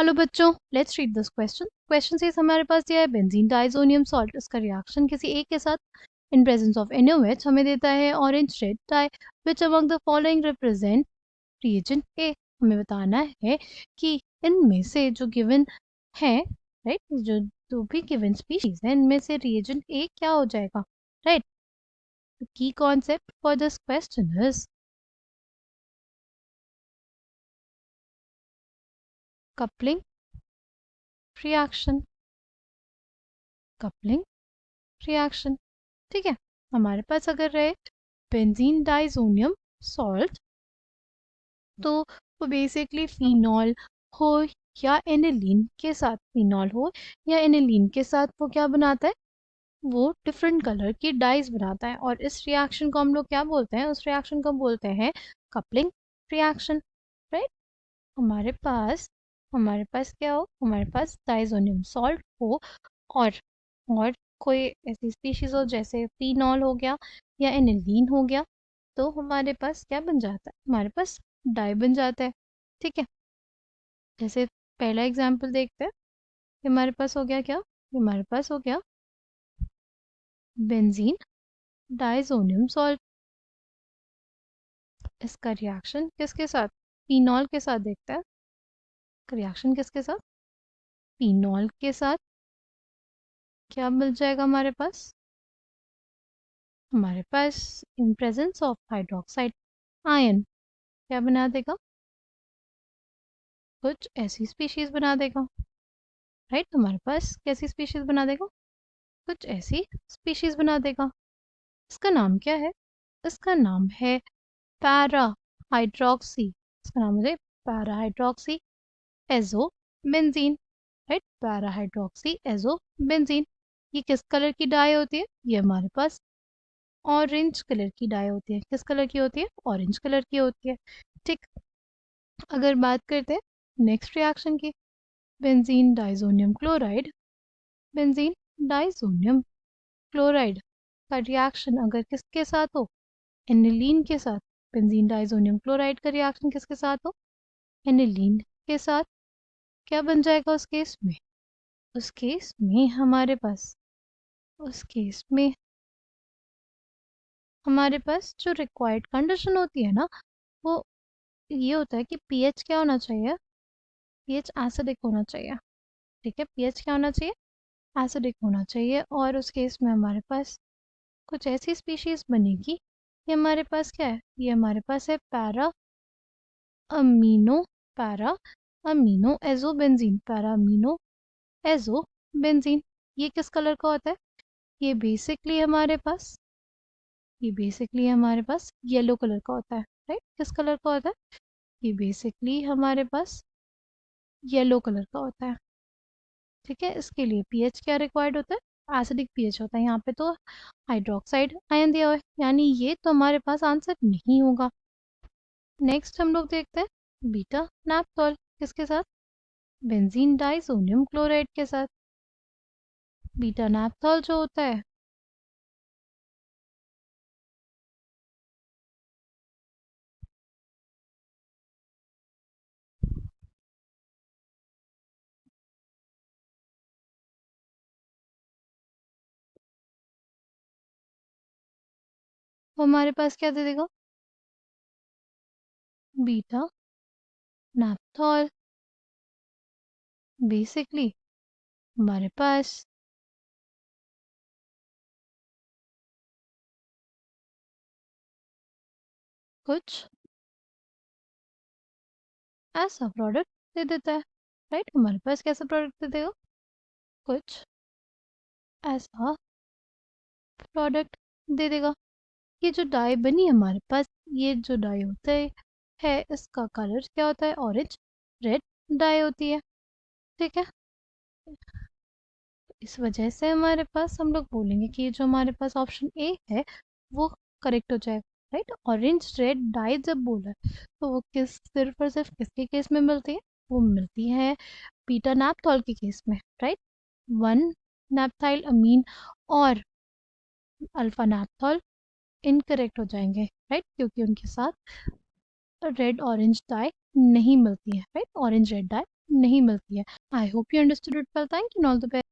Hello बच्चों, let's read this question. Question से हमारे पास दिया है बेंजीन डाइजोनियम सॉल्ट, इसका रिएक्शन किसी एक के साथ इन प्रेजेंस ऑफ NaOH हमें देता है orange red dye, which among the following represent reagent A. हमें बताना है कि इनमें से जो गिवन है, राइट, जो भी गिवन स्पीशीज है इनमें से रिएजेंट ए क्या हो जाएगा, right. The key concept for this question is coupling reaction, coupling reaction. ठीक है, हमारे पास अगर रहे बेंजीन डाइजोनियम सॉल्ट, तो वो बेसिकली फिनॉल हो या एनिलीन के साथ, फिनॉल हो या एनिलीन के साथ वो क्या बनाता है, वो डिफरेंट कलर की डाइज बनाता है। और इस रिएक्शन को हम लोग क्या बोलते हैं, उस रिएक्शन को बोलते हैं कपलिंग रिएक्शन, राइट। हमारे पास क्या हो, हमारे पास डाइजोनियम सॉल्ट हो और और कोई ऐसी स्पीशीज हो जैसे फिनॉल हो गया या एनिलीन हो गया, तो हमारे पास क्या बन जाता है, हमारे पास डाई बन जाता है। ठीक है, जैसे पहला एग्जाम्पल देखते हैं। ये हमारे पास हो गया क्या, ये हमारे पास हो गया बेंजीन डाइजोनियम सॉल्ट। इसका रिएक्शन किसके साथ, फिनॉल के साथ देखते हैं। रिएक्शन किसके साथ, फिनॉल के साथ। क्या मिल जाएगा हमारे पास, हमारे पास in presence of hydroxide ion क्या बना देगा, कुछ ऐसी स्पीशीज बना देगा, राइट। हमारे पास कैसी स्पीशीज बना देगा, कुछ ऐसी स्पीशीज बना देगा। इसका नाम क्या है, इसका नाम है पैरा हाइड्रोक्सी, इसका नाम है para hydroxy azo benzene, right. Para hydroxy azo benzene. ये किस कलर की डाई होती है, ये हमारे पास ऑरेंज कलर की डाई होती है। किस कलर की होती है, ऑरेंज कलर की होती है। ठीक, अगर बात करते हैं नेक्स्ट रिएक्शन की, benzene diazonium chloride, benzene diazonium chloride का रिएक्शन अगर किसके साथ हो, एनिलीन के साथ। बेंजीन डाइजोनियम क्लोराइड का रिएक्शन किसके साथ हो, एनिलीन के साथ। क्या बन जाएगा उस केस में, उस केस में हमारे पास, उस केस में हमारे पास जो रिक्वायर्ड कंडीशन होती है ना, वो ये होता है कि पीएच क्या होना चाहिए, पीएच एसिडिक होना चाहिए। ठीक है, पीएच क्या होना चाहिए, एसिडिक होना चाहिए। और उस केस में हमारे पास कुछ ऐसी स्पीशीज बनेगी, ये हमारे पास क्या है, ये हमारे पास है para amino, para amino azobenzene, para amino azobenzene. ये किस कलर का होता है, ये बेसिकली हमारे पास, ये बेसिकली हमारे पास येलो कलर का होता है, राइट। किस कलर का होता है, ये बेसिकली हमारे पास येलो कलर का होता है। ठीक है, इसके लिए पीएच क्या रिक्वायर्ड होता है, एसिडिक पीएच होता है। यहाँ पे तो हाइड्रोक्साइड आयन दिया हुआ है, यानी ये तो हमारे पास आंसर नहीं होगा। नेक्स्ट हम लोग देखते हैं बीटा नैप्थोल, किसके साथ, बेंजीन डाइसोनियम क्लोराइड के साथ। बीटा नैप्थोल जो होता है, वो हमारे पास क्या दे देगा, बीटा नैप्थोल। बेसिकली हमारे पास कुछ ऐसा प्रोडक्ट दे देता है, राइट। हमारे पास कैसा प्रोडक्ट दे देगा, कुछ ऐसा प्रोडक्ट दे देगा। ये जो डाई बनी है हमारे पास, ये जो डाई होता है इसका कलर क्या होता है, ऑरेंज रेड डाई होती है। ठीक है, इस वजह से हमारे पास हम लोग बोलेंगे कि ये जो हमारे पास ऑप्शन ए है वो करेक्ट हो जाएगा, राइट। ऑरेंज रेड डाई जब बोला है तो वो किस, सिर्फ और सिर्फ किसके केस में मिलती है, वो मिलती है बीटा नैप्थोल के केस में, राइट। वन नैप्थाइल अमीन और अल्फा नैप्थोल इनकरेक्ट हो जाएंगे, राइट, क्योंकि उनके साथ रेड ऑरेंज डाई नहीं मिलती है, राइट, ऑरेंज रेड डाई नहीं मिलती है। I hope you understood it well. Thank you, all the best.